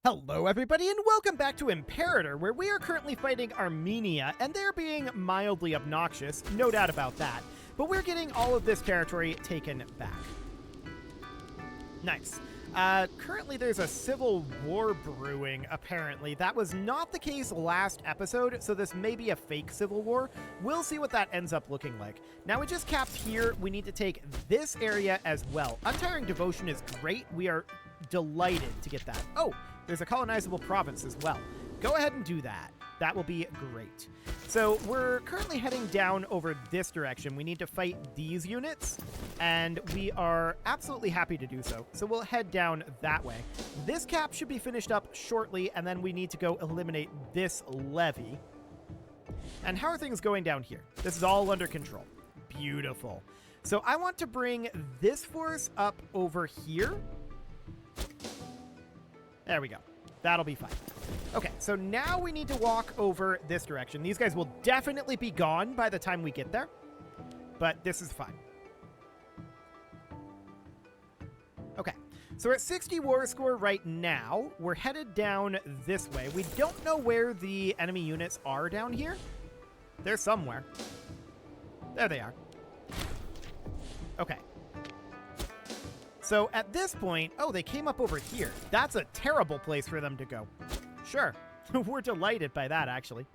Hello everybody and welcome back to Imperator, where we are currently fighting Armenia, and they're being mildly obnoxious, no doubt about that, but we're getting all of this territory taken back. Nice. Currently there's a civil war brewing, apparently. That was not the case last episode, so this may be a fake civil war. We'll see what that ends up looking like. Now we just capped here, we need to take this area as well. Untiring Devotion is great, we are delighted to get that. Oh! There's a colonizable province as well. Go ahead and do that. That will be great. So we're currently heading down over this direction. We need to fight these units, and we are absolutely happy to do so. So we'll head down that way. This cap should be finished up shortly, and then we need to go eliminate this levy. And how are things going down here? This is all under control. Beautiful. So I want to bring this force up over here. There we go. That'll be fine. Okay, so now we need to walk over this direction. These guys will definitely be gone by the time we get there, but this is fine. Okay, so we're at 60 war score right now. We're headed down this way. We don't know where the enemy units are down here. They're somewhere. There they are. Okay. So at this point, oh, they came up over here. That's a terrible place for them to go. Sure, we're delighted by that, actually.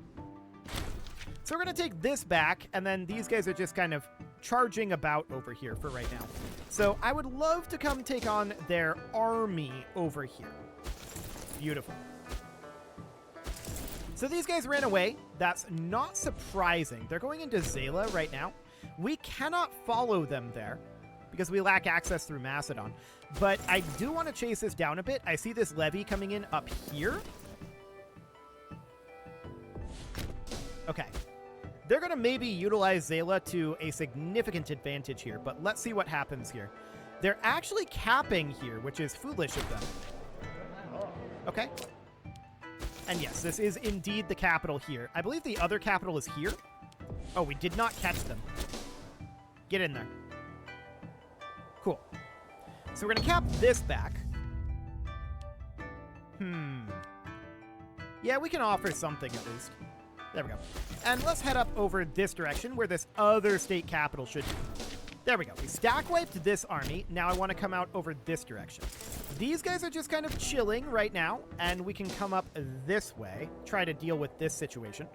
So we're going to take this back, and then these guys are just kind of charging about over here for right now. So I would love to come take on their army over here. Beautiful. So these guys ran away. That's not surprising. They're going into Zala right now. We cannot follow them there, because we lack access through Macedon. But I do want to chase this down a bit. I see this levy coming in up here. Okay. They're going to maybe utilize Zala to a significant advantage here, but let's see what happens here. They're actually capping here, which is foolish of them. Okay. And yes, this is indeed the capital here. I believe the other capital is here. Oh, we did not catch them. Get in there. Cool. So we're going to cap this back. Yeah, we can offer something at least. There we go. And let's head up over this direction where this other state capital should be. There we go. We stack wiped this army. Now I want to come out over this direction. These guys are just kind of chilling right now, and we can come up this way, try to deal with this situation.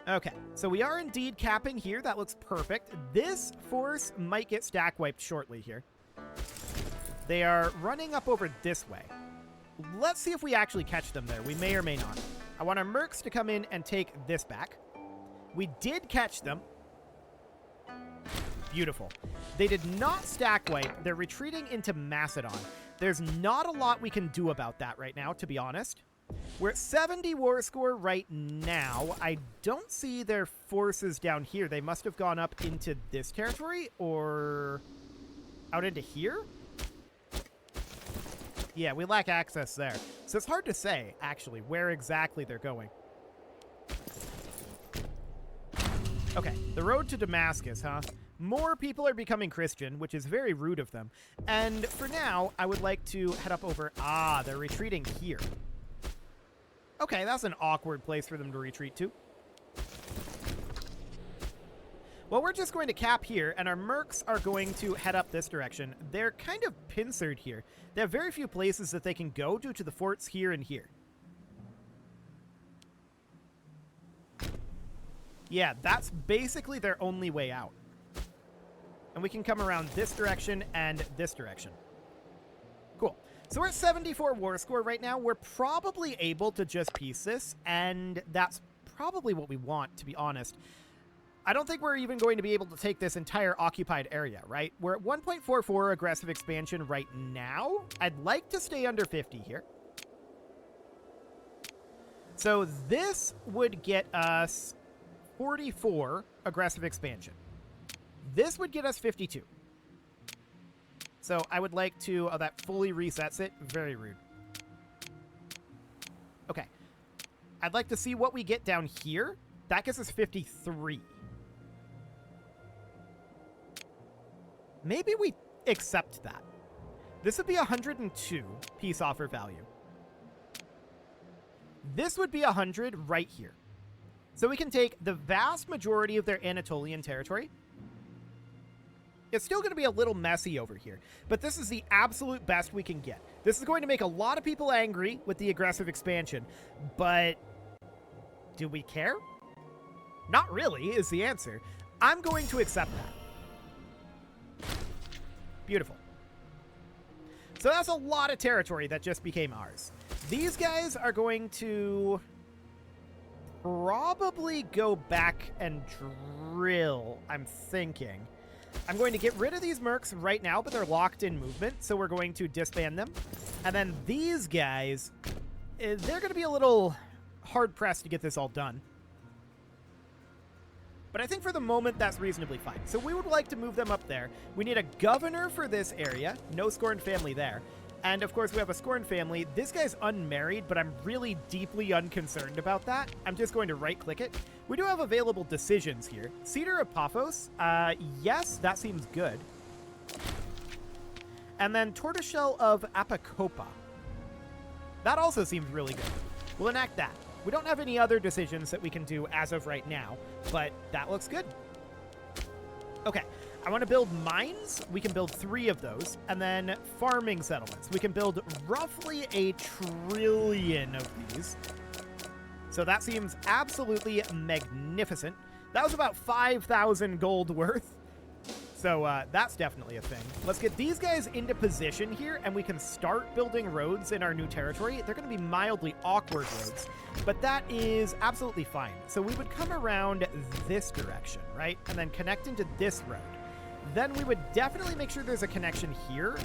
Okay, so we are indeed capping here. That looks perfect. This force might get stack wiped shortly here. They are running up over this way. Let's see if we actually catch them there. We may or may not. I want our mercs to come in and take this back. We did catch them. Beautiful. They did not stack wipe. They're retreating into Macedon. There's not a lot we can do about that right now, to be honest. We're at 70 war score right now. I don't see their forces down here. They must have gone up into this territory or out into here. Yeah, we lack access there. So it's hard to say, actually, where exactly they're going. Okay, the road to Damascus, huh? More people are becoming Christian, which is very rude of them. And for now, I would like to head up over... Ah, they're retreating here. Okay, that's an awkward place for them to retreat to. Well, we're just going to cap here, and our mercs are going to head up this direction. They're kind of pincered here. They have very few places that they can go due to the forts here and here. Yeah, that's basically their only way out. And we can come around this direction and this direction. Cool. So we're at 74 war score right now. We're probably able to just piece this, and that's probably what we want, to be honest. I don't think we're even going to be able to take this entire occupied area, right? We're at 1.44 aggressive expansion right now. I'd like to stay under 50 here. So this would get us 44 aggressive expansion. This would get us 52. So I would like to... Oh, that fully resets it. Very rude. Okay. I'd like to see what we get down here. That gets us 53. Maybe we accept that. This would be 102 peace offer value. This would be 100 right here. So we can take the vast majority of their Anatolian territory. It's still going to be a little messy over here, but this is the absolute best we can get. This is going to make a lot of people angry with the aggressive expansion, but do we care? Not really is the answer. I'm going to accept that. Beautiful. So that's a lot of territory that just became ours. These guys are going to probably go back and drill, I'm thinking. I'm going to get rid of these mercs right now, but they're locked in movement, so we're going to disband them. And then these guys, they're going to be a little hard-pressed to get this all done. But I think for the moment, that's reasonably fine. So we would like to move them up there. We need a governor for this area. No Scorned family there. And, of course, we have a Scorned family. This guy's unmarried, but I'm really deeply unconcerned about that. I'm just going to right-click it. We do have available decisions here. Cedar of Paphos. Yes, that seems good. And then Tortoiseshell of Apicopa. That also seems really good. We'll enact that. We don't have any other decisions that we can do as of right now, but that looks good. Okay. I want to build mines. We can build 3 of those. And then farming settlements. We can build roughly 1 trillion of these. So that seems absolutely magnificent. That was about 5,000 gold worth. So that's definitely a thing. Let's get these guys into position here, and we can start building roads in our new territory. They're going to be mildly awkward roads, but that is absolutely fine. So we would come around this direction, right? And then connect into this road. Then we would definitely make sure there's a connection here,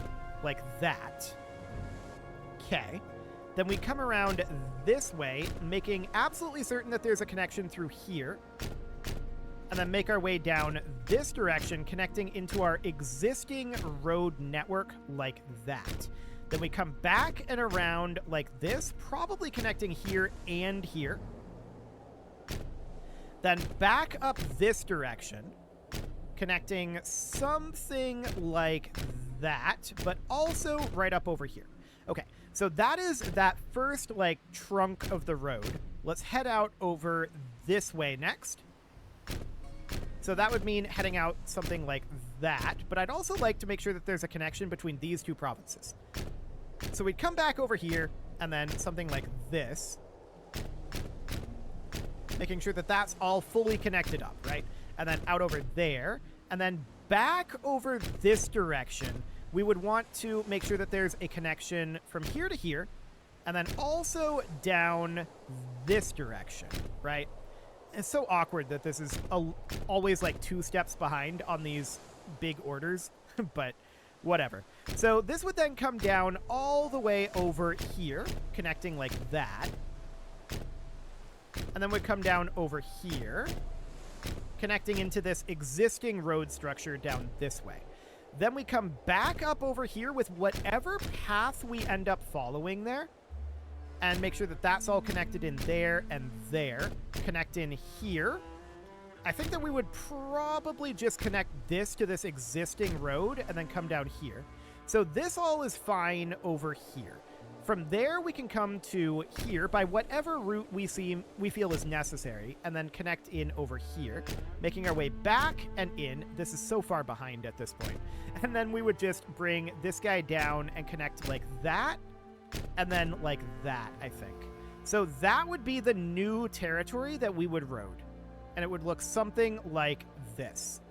like that. Okay. Then we come around this way, making absolutely certain that there's a connection through here. And then make our way down this direction, connecting into our existing road network like that. Then we come back and around like this, probably connecting here and here. Then back up this direction, connecting something like that, but also right up over here. Okay, so that is that first, like, trunk of the road. Let's head out over this way next. So that would mean heading out something like that, but I'd also like to make sure that there's a connection between these 2 provinces. So we'd come back over here, and then something like this, making sure that that's all fully connected up, right? And then out over there, and then back over this direction, we would want to make sure that there's a connection from here to here, and then also down this direction, right? It's so awkward that this is always like 2 steps behind on these big orders, but whatever. So this would then come down all the way over here, connecting like that. And then would come down over here, connecting into this existing road structure down this way. Then we come back up over here with whatever path we end up following there, and make sure that that's all connected in there and there. Connect in here. I think that we would probably just connect this to this existing road and then come down here. So this all is fine over here. From there, we can come to here by whatever route we feel is necessary, and then connect in over here, making our way back and in. This is so far behind at this point. And then we would just bring this guy down and connect like that, and then like that, I think. So that would be the new territory that we would road. And it would look something like this.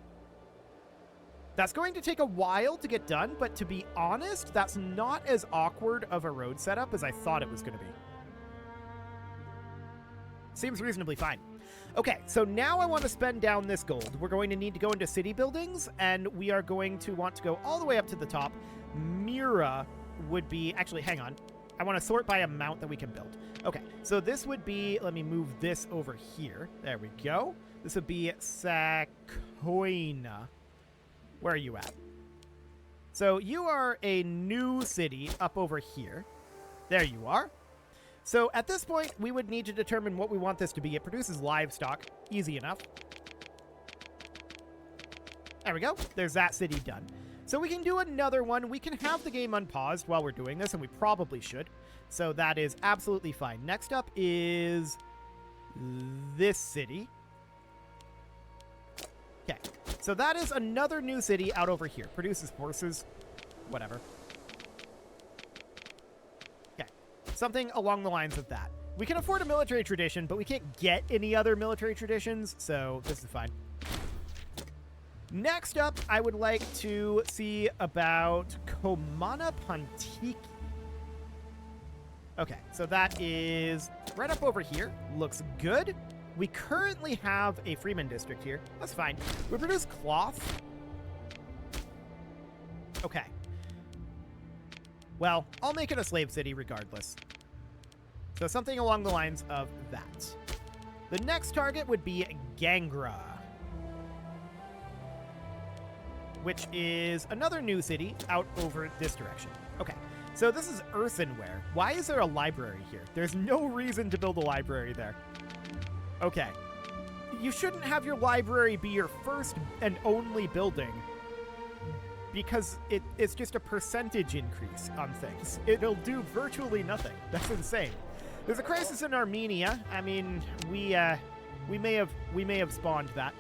That's going to take a while to get done, but to be honest, that's not as awkward of a road setup as I thought it was going to be. Seems reasonably fine. Okay, so now I want to spend down this gold. We're going to need to go into city buildings, and we are going to want to go all the way up to the top. Mira would be... Actually, hang on. I want to sort by amount that we can build. Okay, so this would be... Let me move this over here. There we go. This would be Sakoina. Where are you at? So you are a new city up over here. There you are. So at this point, we would need to determine what we want this to be. It produces livestock. Easy enough. There we go. There's that city done. So we can do another one. We can have the game unpaused while we're doing this, and we probably should. So that is absolutely fine. Next up is this city. Okay, so that is another new city out over here. Produces horses. Whatever. Okay, something along the lines of that. We can afford a military tradition, but we can't get any other military traditions, so this is fine. Next up, I would like to see about Komana Pontiki. Okay, so that is right up over here. Looks good. We currently have a Freeman district here. That's fine. We produce cloth. Okay. Well, I'll make it a slave city regardless. So something along the lines of that. The next target would be Gangra, which is another new city out over this direction. Okay, so this is earthenware. Why is there a library here? There's no reason to build a library there. Okay. You shouldn't have your library be your first and only building, because it's just a percentage increase on things. It'll do virtually nothing. That's insane. There's a crisis in Armenia. I mean, we may have spawned that.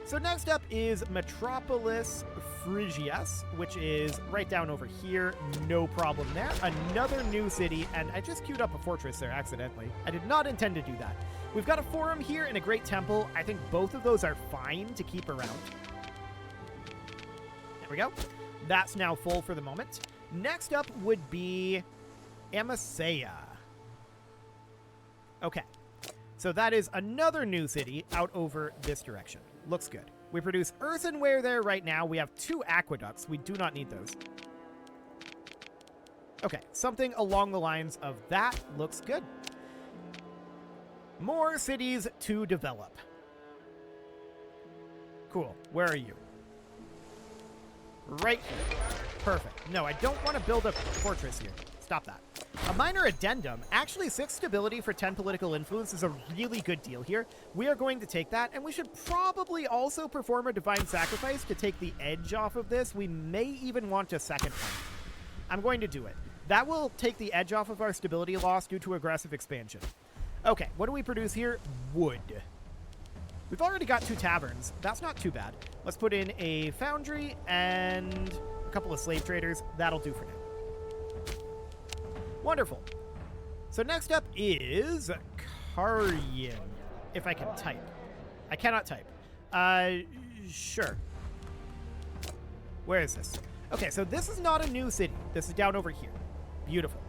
So next up is Metropolis Phrygias, which is right down over here. No problem there. Another new city, and I just queued up a fortress there accidentally. I did not intend to do that. We've got a forum here and a great temple. I think both of those are fine to keep around. There we go. That's now full for the moment. Next up would be Amasea. Okay. So that is another new city out over this direction. Looks good. We produce earthenware there right now. We have 2 aqueducts. We do not need those. Okay, something along the lines of that looks good. More cities to develop. Cool. Where are you? Right here. Perfect. No, I don't want to build a fortress here. Stop that. A minor addendum. Actually, 6 stability for 10 political influence is a really good deal here. We are going to take that, and we should probably also perform a divine sacrifice to take the edge off of this. We may even want a second one. I'm going to do it. That will take the edge off of our stability loss due to aggressive expansion. Okay, what do we produce here? Wood. We've already got 2 taverns. That's not too bad. Let's put in a foundry and a couple of slave traders. That'll do for now. Wonderful. So next up is Karyan, if I can type. I cannot type. Sure. Where is this? Okay, so this is not a new city. This is down over here. Beautiful.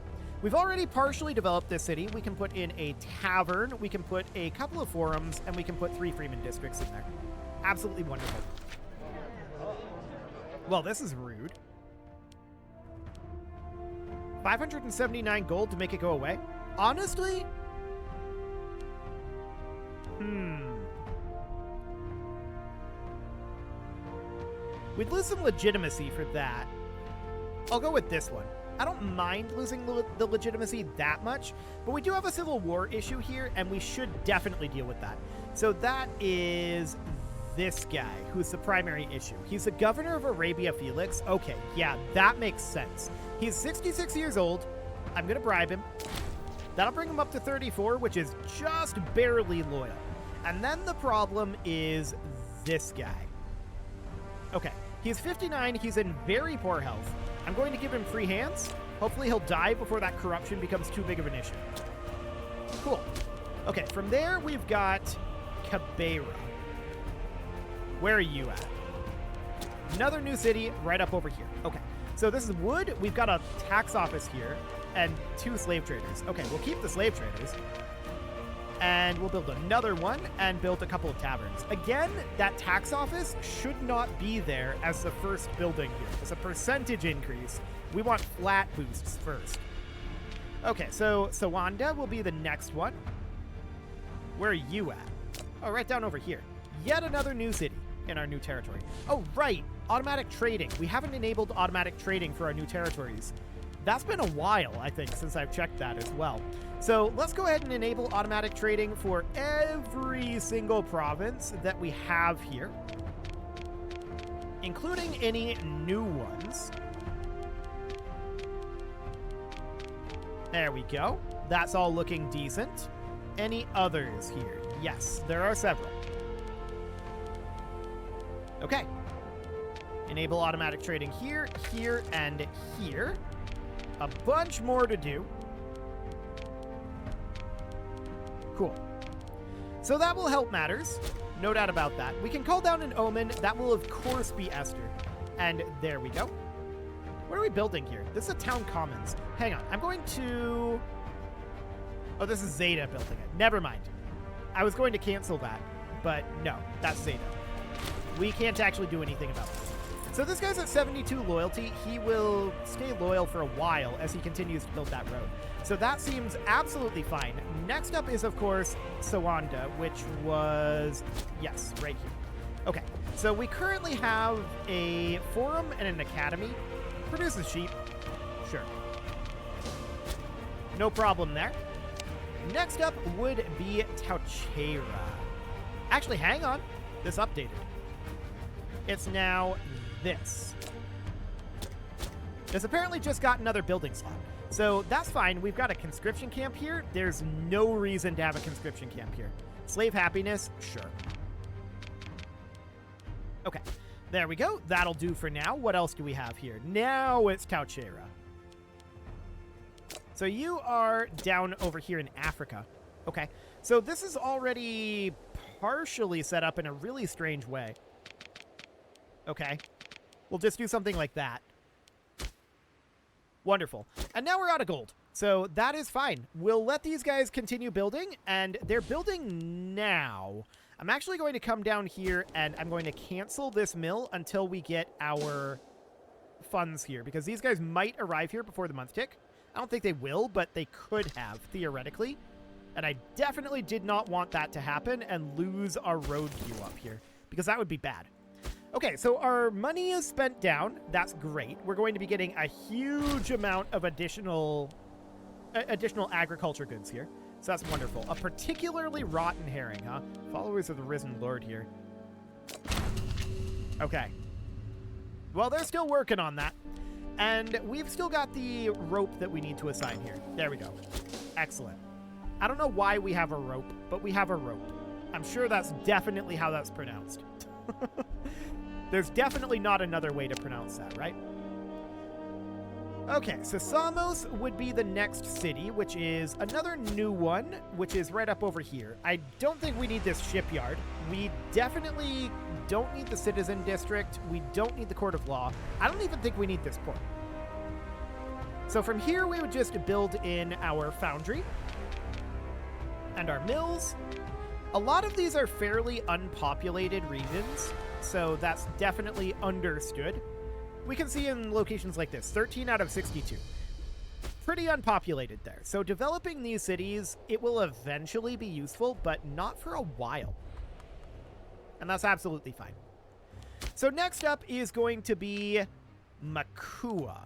We've already partially developed this city. We can put in a tavern, we can put a couple of forums, and we can put 3 Freeman districts in there. Absolutely wonderful. Well, this is rude. 579 gold to make it go away? Honestly? We'd lose some legitimacy for that. I'll go with this one. I don't mind losing the legitimacy that much, but we do have a civil war issue here, and we should definitely deal with that. So that is this guy, who's the primary issue. He's the governor of Arabia Felix. Okay, yeah, that makes sense. He's 66 years old. I'm going to bribe him. That'll bring him up to 34, which is just barely loyal. And then the problem is this guy. Okay, he's 59. He's in very poor health. I'm going to give him free hands. Hopefully he'll die before that corruption becomes too big of an issue. Cool. Okay, from there we've got Cabeira. Where are you at? Another new city right up over here. Okay, so this is wood. We've got a tax office here and 2 slave traders. Okay, we'll keep the slave traders. And we'll build another one and build a couple of taverns. Again, that tax office should not be there as the first building here. It's a percentage increase. We want flat boosts first. Okay, so Sawanda will be the next one. Where are you at? Oh, right down over here. Yet another new city in our new territory. Oh, right. Automatic trading. We haven't enabled automatic trading for our new territories. That's been a while, I think, since I've checked that as well. So let's go ahead and enable automatic trading for every single province that we have here. including any new ones. There we go. That's all looking decent. Any others here? Yes, there are several. Okay. Enable automatic trading here, here, and here. A bunch more to do. Cool. So that will help matters. No doubt about that. We can call down an Omen. That will, of course, be Esther. And there we go. What are we building here? This is a town commons. Hang on. I'm going to... Oh, this is Zeta building it. Never mind. I was going to cancel that, but no, that's Zeta. We can't actually do anything about this. So this guy's at 72 loyalty. He will stay loyal for a while as he continues to build that road. So that seems absolutely fine. Next up is, of course, Sawanda, which was... Yes, right here. Okay, so we currently have a forum and an academy. Produces sheep. Sure. No problem there. Next up would be Tauchera. Actually, hang on. This updated. It's now this. This apparently just got another building slot. So that's fine. We've got a conscription camp here. There's no reason to have a conscription camp here. Slave happiness, sure. Okay, there we go. That'll do for now. What else do we have here? Now it's Tauchera. So you are down over here in Africa. Okay, so this is already partially set up in a really strange way. Okay, we'll just do something like that. Wonderful. And now we're out of gold. So that is fine. We'll let these guys continue building, and they're building now. I'm actually going to come down here, and I'm going to cancel this mill until we get our funds here, because these guys might arrive here before the month tick. I don't think they will, but they could have, theoretically. And I definitely did not want that to happen and lose our road view up here, because that would be bad. Okay, so our money is spent down. That's great. We're going to be getting a huge amount of additional agriculture goods here. So that's wonderful. A particularly rotten herring, huh? Followers of the Risen Lord here. Okay. Well, they're still working on that. And we've still got the rope that we need to assign here. There we go. Excellent. I don't know why we have a rope, but we have a rope. I'm sure that's definitely how that's pronounced. There's definitely not another way to pronounce that, right? Okay, so Samos would be the next city, which is another new one, which is right up over here. I don't think we need this shipyard. We definitely don't need the citizen district. We don't need the court of law. I don't even think we need this port. So from here, we would just build in our foundry and our mills. A lot of these are fairly unpopulated regions, so that's definitely understood. We can see in locations like this, 13 out of 62. Pretty unpopulated there. So developing these cities, it will eventually be useful, but not for a while. And that's absolutely fine. So next up is going to be Makua.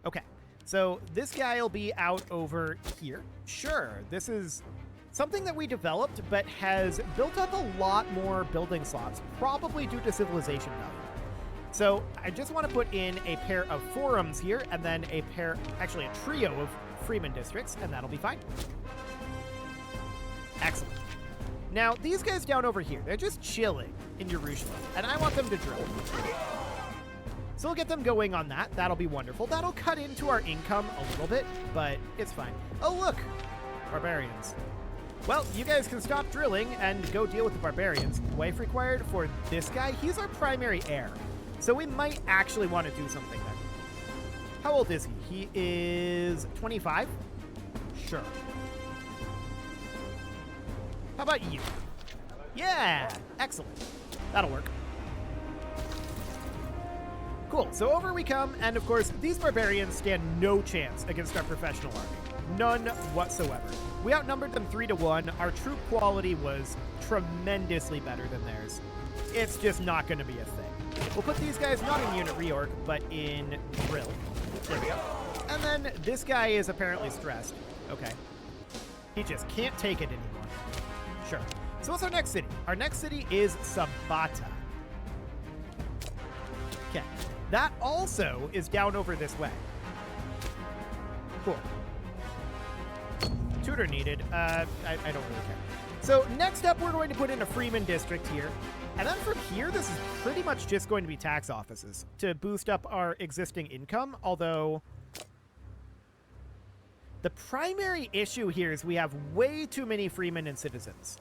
Okay, so this guy will be out over here. Sure, this is something that we developed, but has built up a lot more building slots, probably due to civilization value. So I just want to put in a pair of forums here, and then a trio of freeman districts, and that'll be fine. Excellent. Now, these guys down over here, they're just chilling in Jerusalem, and I want them to drill. So we'll get them going on that. That'll be wonderful. That'll cut into our income a little bit, but it's fine. Oh, look! Barbarians. Well, you guys can stop drilling and go deal with the barbarians. Wife required for this guy. He's our primary heir. So we might actually want to do something there. How old is he? He is 25? Sure. How about you? Yeah! Excellent. That'll work. Cool. So over we come, and of course, these barbarians stand no chance against our professional army. None whatsoever. We outnumbered them 3-1. Our troop quality was tremendously better than theirs. It's just not going to be a thing. We'll put these guys not in unit reorg, but in drill. There we go. And then this guy is apparently stressed. Okay. He just can't take it anymore. Sure. So what's our next city? Our next city is Sabata. Okay. That also is down over this way. Cool. Tutor needed. I don't really care. So next up, we're going to put in a Freeman district here. And then from here, this is pretty much just going to be tax offices to boost up our existing income, although the primary issue here is we have way too many freemen and citizens.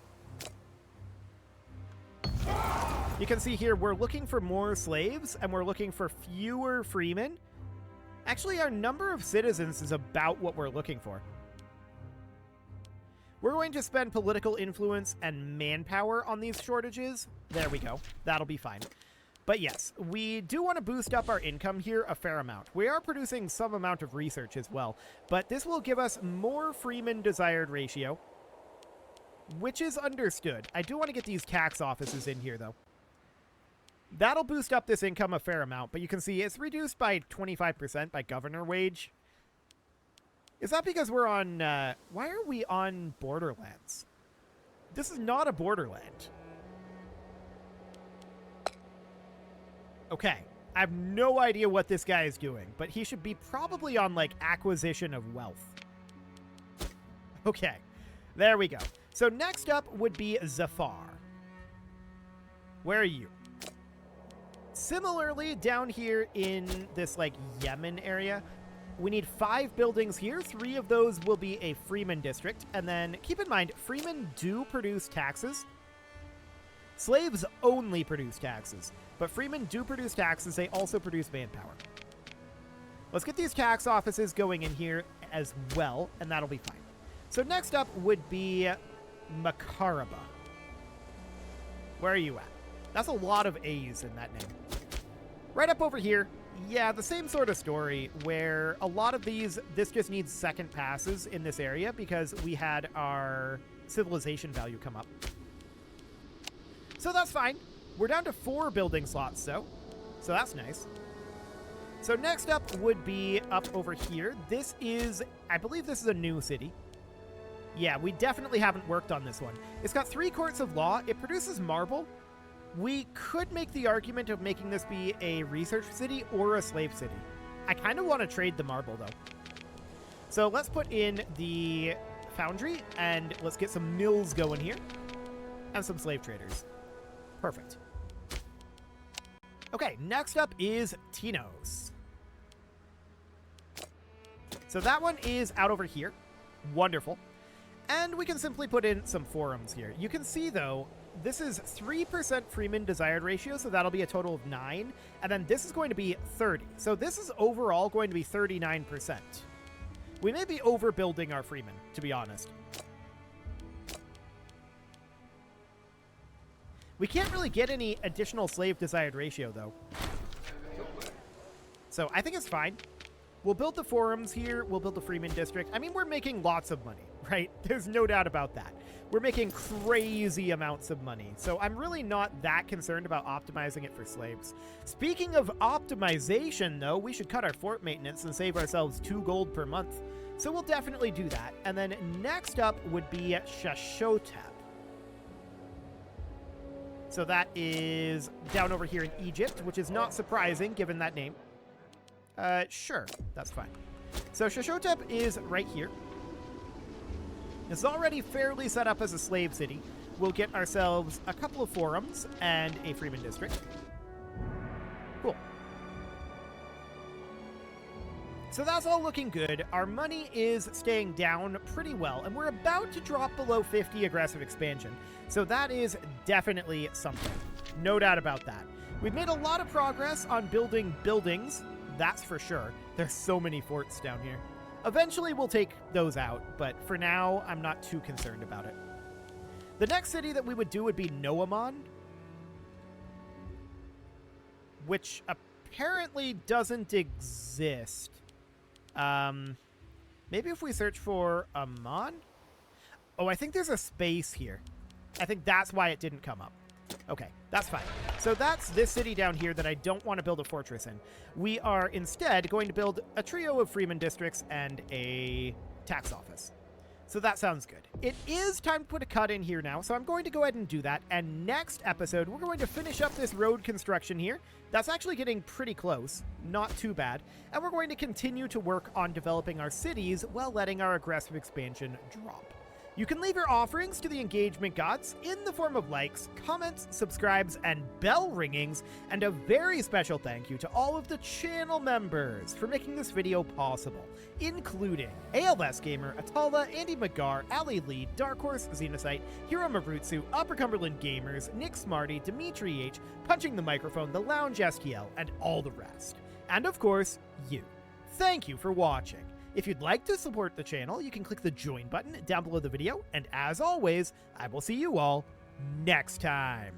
You can see here, we're looking for more slaves, and we're looking for fewer freemen. Actually, our number of citizens is about what we're looking for. We're going to spend political influence and manpower on these shortages. There we go. That'll be fine. But yes, we do want to boost up our income here a fair amount. We are producing some amount of research as well, but this will give us more freeman desired ratio, which is understood. I do want to get these tax offices in here, though. That'll boost up this income a fair amount, but you can see it's reduced by 25% by governor wage. Is that because we're on, why are we on Borderlands? This is not a borderland. Okay, I have no idea what this guy is doing, but he should be probably on, like, acquisition of wealth. Okay, there we go. So next up would be Zafar. Where are you? Similarly, down here in this, like, Yemen area, we need 5 buildings here. 3 of those will be a Freeman district. And then keep in mind, Freemen do produce taxes. Slaves only produce taxes, but Freemen do produce taxes. They also produce manpower. Let's get these tax offices going in here as well, and that'll be fine. So next up would be Makaraba. Where are you at? That's a lot of A's in that name. Right up over here. Yeah, the same sort of story where a lot of these, this just needs second passes in this area because we had our civilization value come up. So that's fine. We're down to 4 building slots, though. So that's nice. So next up would be up over here. This is, I believe this is a new city. Yeah, we definitely haven't worked on this one. It's got 3 courts of law. It produces marble. We could make the argument of making this be a research city or a slave city. I kind of want to trade the marble, though. So let's put in the foundry, and let's get some mills going here. And some slave traders. Perfect. Okay, next up is Tinos. So that one is out over here. Wonderful. And we can simply put in some forums here. You can see, though, this is 3% Freeman desired ratio, so that'll be a total of 9. And then this is going to be 30. So this is overall going to be 39%. We may be overbuilding our Freeman, to be honest. We can't really get any additional slave desired ratio, though. So I think it's fine. We'll build the forums here. We'll build the Freeman district. I mean, we're making lots of money, right? There's no doubt about that. We're making crazy amounts of money. So I'm really not that concerned about optimizing it for slaves. Speaking of optimization, though, we should cut our fort maintenance and save ourselves 2 gold per month. So we'll definitely do that. And then next up would be Shashotep. So that is down over here in Egypt, which is not surprising given that name. Sure, that's fine. So Shashotep is right here. It's already fairly set up as a slave city. We'll get ourselves a couple of forums and a Freeman district. Cool. So that's all looking good. Our money is staying down pretty well, and we're about to drop below 50 aggressive expansion. So that is definitely something. No doubt about that. We've made a lot of progress on building buildings. That's for sure. There's so many forts down here. Eventually we'll take those out, but for now, I'm not too concerned about it. The next city that we would do would be Noamon, which apparently doesn't exist. Maybe if we search for Amman? Oh, I think there's a space here. I think that's why it didn't come up. Okay, that's fine. So that's this city down here that I don't want to build a fortress in. We are instead going to build a trio of Freeman districts and a tax office. So that sounds good. It is time to put a cut in here now, so I'm going to go ahead and do that. And next episode, we're going to finish up this road construction here. That's actually getting pretty close, not too bad. And we're going to continue to work on developing our cities while letting our aggressive expansion drop. You can leave your offerings to the engagement gods in the form of likes, comments, subscribes, and bell ringings, and a very special thank you to all of the channel members for making this video possible, including ALS Gamer, Atala, Andy McGar, Ali Lee, Dark Horse, Xenocyte, Hiro Marutsu, Upper Cumberland Gamers, Nick Smarty, Dimitri H, Punching the Microphone, The Lounge STL, and all the rest. And of course, you. Thank you for watching. If you'd like to support the channel, you can click the join button down below the video, and as always, I will see you all next time.